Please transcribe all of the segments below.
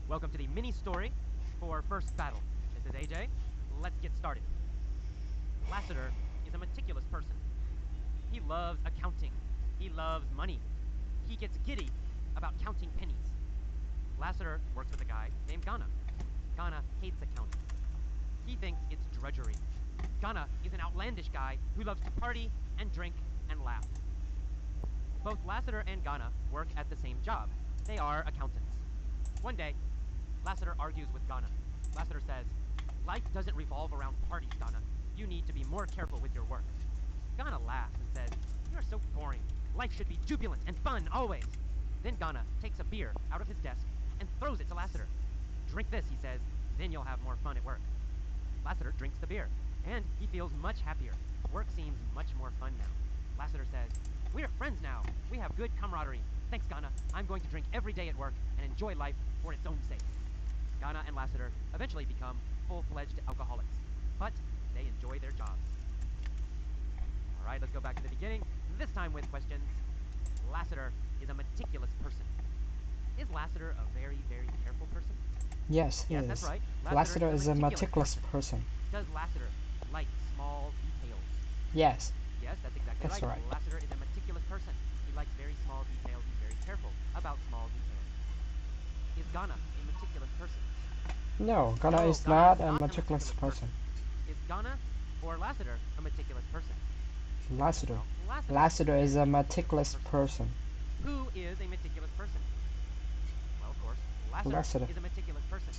Welcome to the mini story for First Battle. This is AJ. Let's get started. Lassiter is a meticulous person. He loves accounting. He loves money. He gets giddy about counting pennies. Lassiter works with a guy named Ghana. Ghana hates accounting. He thinks it's drudgery. Ghana is an outlandish guy who loves to party and drink and laugh. Both Lassiter and Ghana work at the same job. They are accountants. One day, Lassiter argues with Ghana. Lassiter says, "Life doesn't revolve around parties, Ghana. You need to be more careful with your work." Ghana laughs and says, "You are so boring. Life should be jubilant and fun always." Then Ghana takes a beer out of his desk and throws it to Lassiter. "Drink this," he says, "then you'll have more fun at work." Lassiter drinks the beer, and he feels much happier. Work seems much more fun now. Lassiter says, "We're friends now. We have good camaraderie. Thanks, Ghana. I'm going to drink every day at work and enjoy life for its own sake." Ghana and Lassiter eventually become full-fledged alcoholics, but they enjoy their jobs. All right, let's go back to the beginning, this time with questions. Lassiter is a meticulous person. Is Lassiter a very, very careful person? Yes, he Yes, is. that's right. Lassiter is a meticulous person. Does Lassiter like small details? Yes. Yes, that's exactly That's right. right. Lassiter is a meticulous person. He likes very small details. He's very careful about small details. Is Ghana a meticulous person? No, Ghana No, is Ghana not is a not meticulous person. Is Ghana or Lassiter a meticulous person? Lassiter. Well, Lassiter is a meticulous person. Who is a meticulous person? Well, of course, Lassiter. is a meticulous person.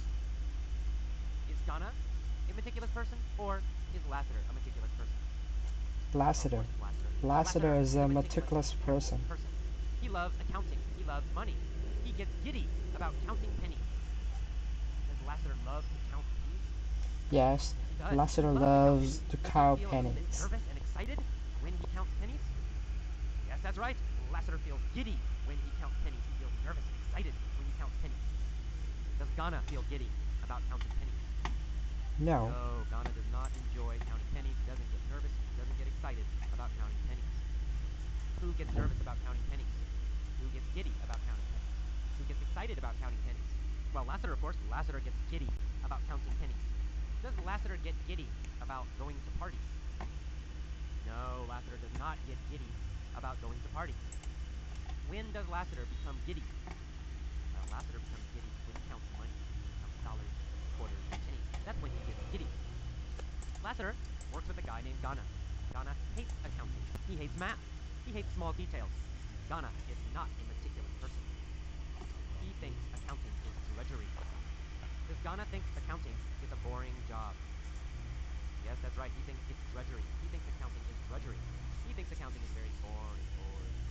Is Ghana a meticulous person, or is Lassiter a meticulous person? Lassiter. Lassiter is a meticulous person. He loves accounting. He loves money. He gets giddy about counting pennies. Does Lassiter love to count pennies? Yes, Yes, Lassiter he loves to Does he count feel a little bit pennies. nervous and excited when he counts pennies? Yes, that's right. Lassiter feels giddy when he counts pennies. He feels nervous and excited when he counts pennies. Does Ghana feel giddy about counting pennies? No. No, Ghana does not enjoy counting pennies. He doesn't get nervous. He doesn't get excited about counting pennies. Who gets nervous about counting pennies? Who gets giddy about counting pennies? Who gets excited about counting pennies? Well, Lassiter, of course. Lassiter gets giddy about counting pennies. Does Lassiter get giddy about going to parties? No, Lassiter does not get giddy about going to parties. When does Lassiter become giddy? Well, Lassiter becomes giddy when he counts money, when he counts dollars, quarters, and pennies. That's when he gets giddy. Lassiter works with a guy named Ghana. Ghana hates accounting. He hates math. He hates small details. Ghana is not a meticulous person. He thinks accounting is drudgery. Does Ghana think accounting is a boring job? Yes, that's right. He thinks it's drudgery. He thinks accounting is drudgery. He thinks accounting is very boring,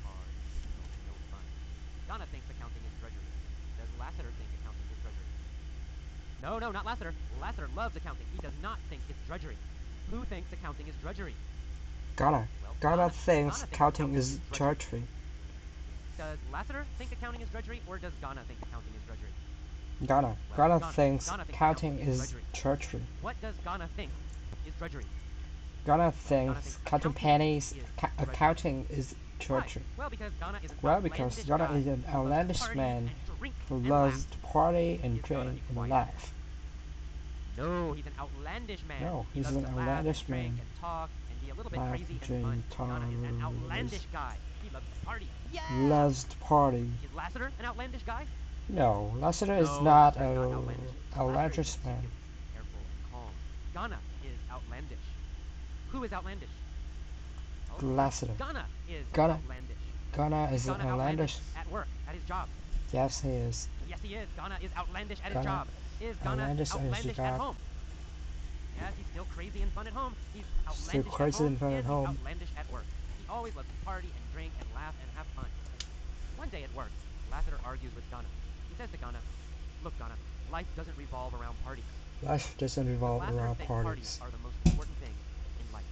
hard, and difficult, and no fun. Ghana thinks accounting is drudgery. Does Lassiter think accounting is drudgery? No, not Lassiter. Lassiter loves accounting. He does not think it's drudgery. Who thinks accounting is drudgery? Ghana. Well, Ghana thinks counting is drudgery. drudgery. Does Lassiter think accounting is drudgery, or does Ghana think accounting is drudgery? Ghana. Well, Ghana thinks counting is drudgery. What does Ghana think is drudgery? Ghana thinks counting pennies, accounting is drudgery. Well, because Ghana is an outlandish man who loves to party and drink and laugh. No, he's an outlandish man. No, He he's loves an to laugh outlandish and drink man. and talk and be a little bit Laugh, crazy and drink, fun. talk, Ghana is an outlandish guy. He loves to party. Yeah! Loves to party. Is Lassiter an outlandish guy? No, Lassiter is No, not Lassiter is a not outlandish. outlandish Lassiter is man. meticulous, careful, and calm. Ghana is outlandish. Who is outlandish? Oh, Lassiter. Ghana is Ghana. outlandish. Ghana is Ghana outlandish. At work, at his job. Yes, he is. Yes, he is. Ghana is outlandish at his Ghana job. Is Ghana outlandish at his outlandish at job. home? Yes, he's still crazy and fun at home. He's Still outlandish crazy at home, and fun at he's home. outlandish at work. He always loves to party and drink and laugh and have fun. One day at work, Lassiter argues with Ghana. He says to Ghana, "Look, Ghana, life doesn't revolve around parties." Life doesn't revolve around parties are the most important thing in life.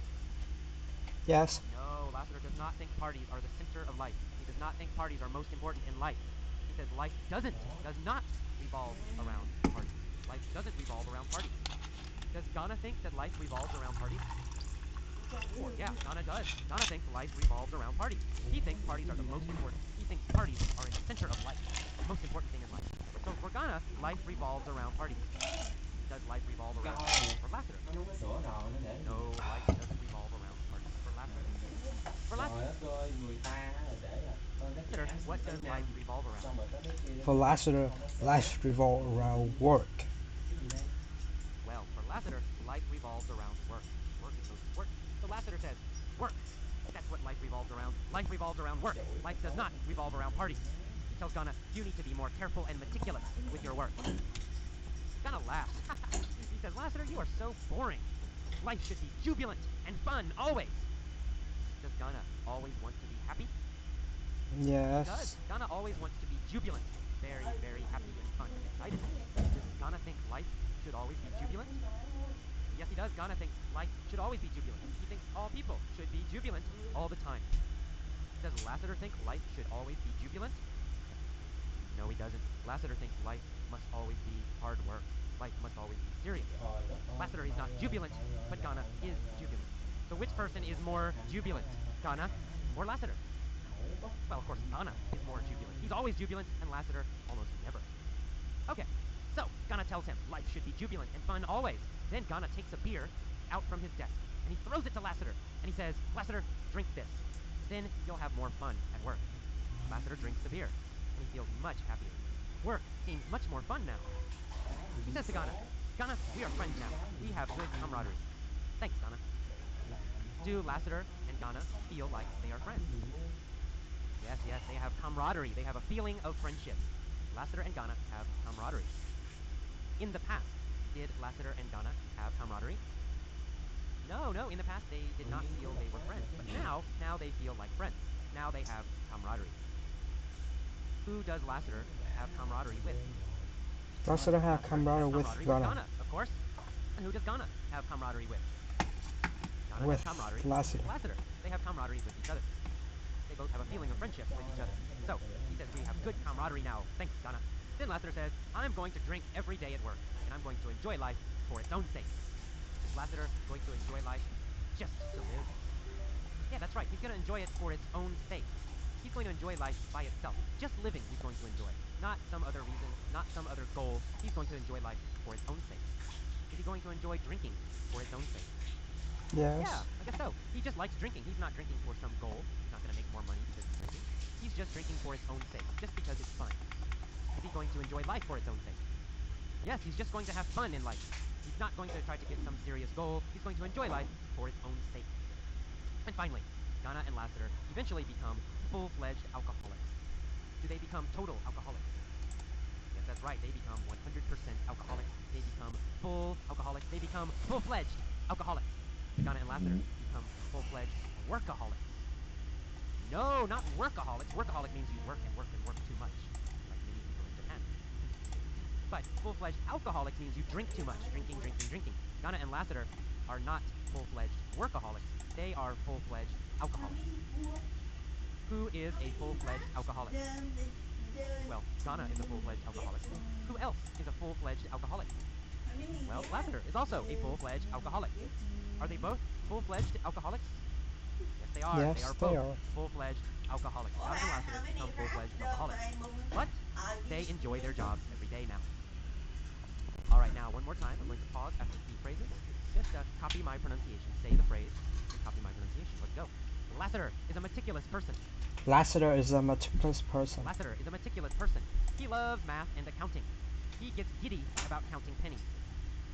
Yes. No, Lassiter does not think parties are the center of life. He does not think parties are most important in life. He says life does not revolve around parties. Life doesn't revolve around parties. Does Ghana think that life revolves around parties? Yeah, Ghana does. Ghana thinks life revolves around parties. He thinks parties are the most important. He thinks parties are in the center of life, the most important thing in life. So for Ghana, life revolves around parties. Does life revolve around parties for Lassiter? nó cái sữa nào nó để gì? No, life doesn't revolve around parties for Lassiter. For Trời đất ơi, người ta là để là lên tác Lassiter, giả xong what rồi tới does life nhanh, revolve around? xong rồi tới cái kia tới For nhanh, Lassiter, không có sữa. life revolves around work. Cái gì đây? Well, for Lassiter, life revolves around work. Work is mostly work. So Lassiter says, work. That's what life revolves around. Life revolves around work. Life does not revolve around parties. He tells Ghana, you need to be more careful and meticulous with your work. Ghana laughs. He says, Lassiter, you are so boring. Life should be jubilant and fun always. Does Ghana always want to be happy? He does. Yes. Ghana always wants to be jubilant. Very, very happy and fun and excited. Does Ghana think life should always be jubilant? Yes, he does. Ghana thinks life should always be jubilant. He thinks all people should be jubilant all the time. Does Lassiter think life should always be jubilant? No, he doesn't. Lassiter thinks life must always be hard work. Life must always be serious. Trời đất ơi, Lassiter is not jubilant, but Ghana is jubilant. So which person is more jubilant, Ghana or Lassiter? Well, of course, Ghana is more jubilant. He's always jubilant, and Lassiter almost never. Okay, so Ghana tells him life should be jubilant and fun always. Then Ghana takes a beer out from his desk, and he throws it to Lassiter, and he says, Lassiter, drink this. Then you'll have more fun at work. Lassiter drinks the beer, and he feels much happier. Work seems much more fun now. He says to Ghana, Ghana, we are friends now. We have good camaraderie. Thanks, Ghana. Do Lassiter and Ghana feel like they are friends? Yes, yes, they have camaraderie. They have a feeling of friendship. Lassiter and Ghana have camaraderie. In the past, did Lassiter and Ghana have camaraderie? No, no, in the past they did not feel they were friends. But now they feel like friends. Now they have camaraderie. Who does Lassiter have camaraderie with? Lassiter have Lassiter camaraderie has with camaraderie with Ghana. Ghana, of course. And who does Ghana have camaraderie with? Ghana With has camaraderie Lassiter. with Lassiter. They have camaraderie with each other. They both have a feeling of friendship with each other. So, he says, we have good camaraderie now. Thanks, Ghana. Then Lassiter says, I'm going to drink every day at work, and I'm going to enjoy life for its own sake. Is Lassiter going to enjoy life just to live? Yeah, that's right. He's going to enjoy it for its own sake. He's going to enjoy life by itself. Just living he's going to enjoy. Not some other reason, not some other goal. He's going to enjoy life for its own sake. Is he going to enjoy drinking for its own sake? Yes. Yeah, I guess so. He just likes drinking. He's not drinking for some goal. He's not going to make more money because he's drinking. He's just drinking for its own sake, just because it's fun. Is he going to enjoy life for its own sake? Yes, he's just going to have fun in life. He's not going to try to get some serious goal. He's going to enjoy life for its own sake. And finally, Ghana and Lassiter eventually become full-fledged alcoholics. Do they become total alcoholics? Yes, that's right. They become 100% alcoholics. They become full alcoholics. They become full-fledged alcoholics. Ghana and Lassiter become full-fledged workaholics. No, not workaholics. Workaholic means you work and work and work too much, like many people in Japan. But full-fledged alcoholics means you drink too much, drinking, drinking, drinking. Ghana and Lassiter are not full-fledged workaholics. They are full-fledged alcoholics. Who is a full-fledged alcoholic? Well, Ghana is a full-fledged alcoholic. Who else is a full-fledged alcoholic? Well, Lassiter is also a full-fledged alcoholic. Are they both full-fledged alcoholics? Yes, they are. They Yes, are they both are. full-fledged alcoholics. Ghana and Lassiter become full-fledged alcoholics. But they enjoy their jobs every day now. All right, now one more time. I'm going to pause after key phrases. Just copy my pronunciation. Say the phrase and copy my pronunciation. Let's go. Lassiter is a meticulous person. Lassiter is a meticulous person. Lassiter is a meticulous person. He loves math and accounting. He gets giddy about counting pennies.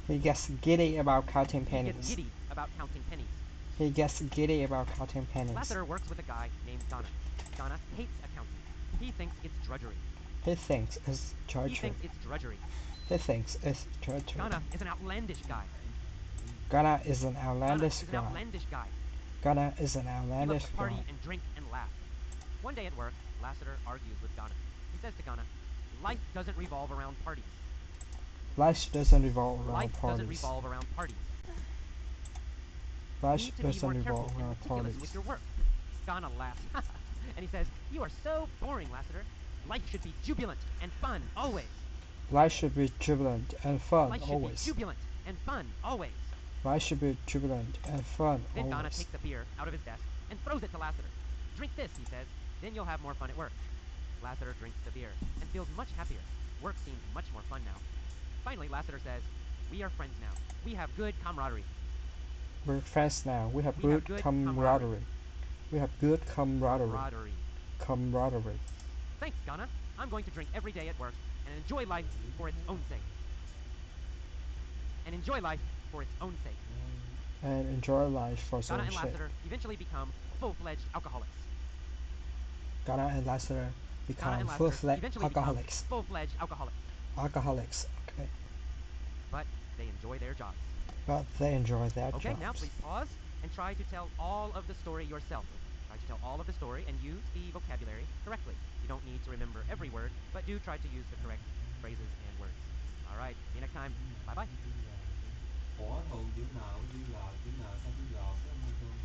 He gets giddy about counting He gets pennies. giddy about counting pennies. He gets giddy about counting pennies. Lassiter works with a guy named Ghana. Ghana hates accounting. He thinks it's drudgery. He thinks it's He drudgery. thinks it's drudgery. He thinks it's drudgery. Ghana is an outlandish guy. Ghana is an Ghana outlandish is an guy. outlandish guy. Ghana is an He loves outlandish to party guy. and drink and laugh. One day at work, Lassiter argues with Ghana. He says to Ghana, life doesn't revolve around parties. Life doesn't revolve around Life doesn't parties. revolve around parties. You Life need to be more doesn't careful revolve and around meticulous parties. with your work. Ghana laughs. And he says, you are so boring, Lassiter. Life should be jubilant and fun always. Life should be jubilant and fun Life should always. be jubilant and fun always. Life should be jubilant and fun Then Ghana always. takes a beer out of his desk and throws it to Lassiter. Drink this, he says. Then you'll have more fun at work. Lassiter drinks the beer and feels much happier. Work seems much more fun now. Finally, Lassiter says, "We are friends now. We have good camaraderie." We're friends now. We have We have good good camaraderie. camaraderie. We have good camaraderie. Camaraderie. Camaraderie. Thanks, Ghana. I'm going to drink every day at work and enjoy life for its own sake. And enjoy life for its own sake. And enjoy life for its Ghana own and sake. Lassiter eventually become full-fledged alcoholics. Ghana and Lassiter Ghana become and Lassiter full-fledged eventually alcoholics. become full-fledged alcoholics. Alcoholics. Okay. But they enjoy their jobs. But they enjoy their Okay, jobs. now please pause and try to tell all of the story yourself. Try to tell all of the story and use the vocabulary correctly. You don't need to remember every word, but do try to use the correct phrases and words. All right, see you next time. Bye-bye. Bỏ thù chữ nợ chữ nợ sao chữ gò phải không Minh Phương?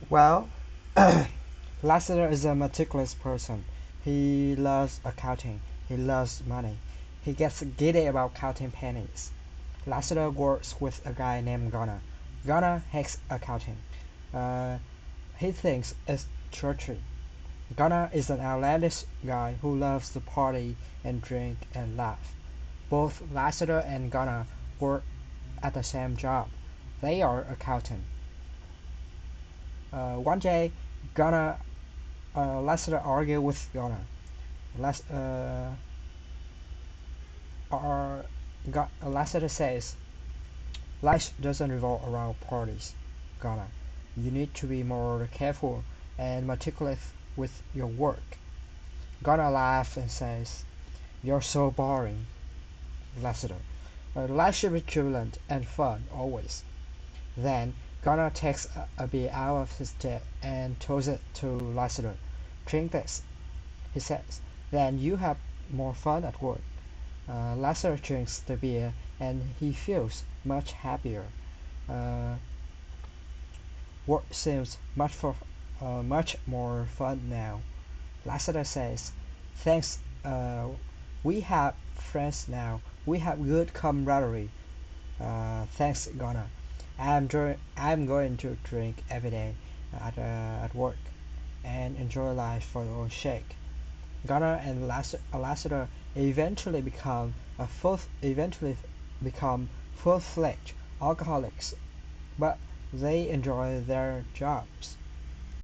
Well, Lassiter is a meticulous person. He loves accounting. He loves money. He gets giddy about counting pennies. Lassiter works with a guy named Ghana. Ghana hates accounting. He thinks it's churchy. Ghana is an outlandish guy who loves to party and drink and laugh. Both Lassiter and Ghana work at the same job. They are accountants. One day, Ghana Lassiter argue with Ghana. Lassiter says, "Life doesn't revolve around parties, Ghana. You need to be more careful and meticulous with your work." Ghana laughs and says, "You're so boring, Lassiter. Life should be jubilant and fun always." Then Ghana takes a beer out of his tea and throws it to Lassiter. "Drink this," he says. "Then you have more fun at work." Lassiter drinks the beer and he feels much happier. Uh, Work seems much more fun now. Lassiter says, "Thanks, we have friends now. We have good camaraderie. Thanks, Ghana. I'm going to drink every day at work and enjoy life for your sake." Ghana and Lassiter eventually become full-fledged alcoholics, but they enjoy their jobs.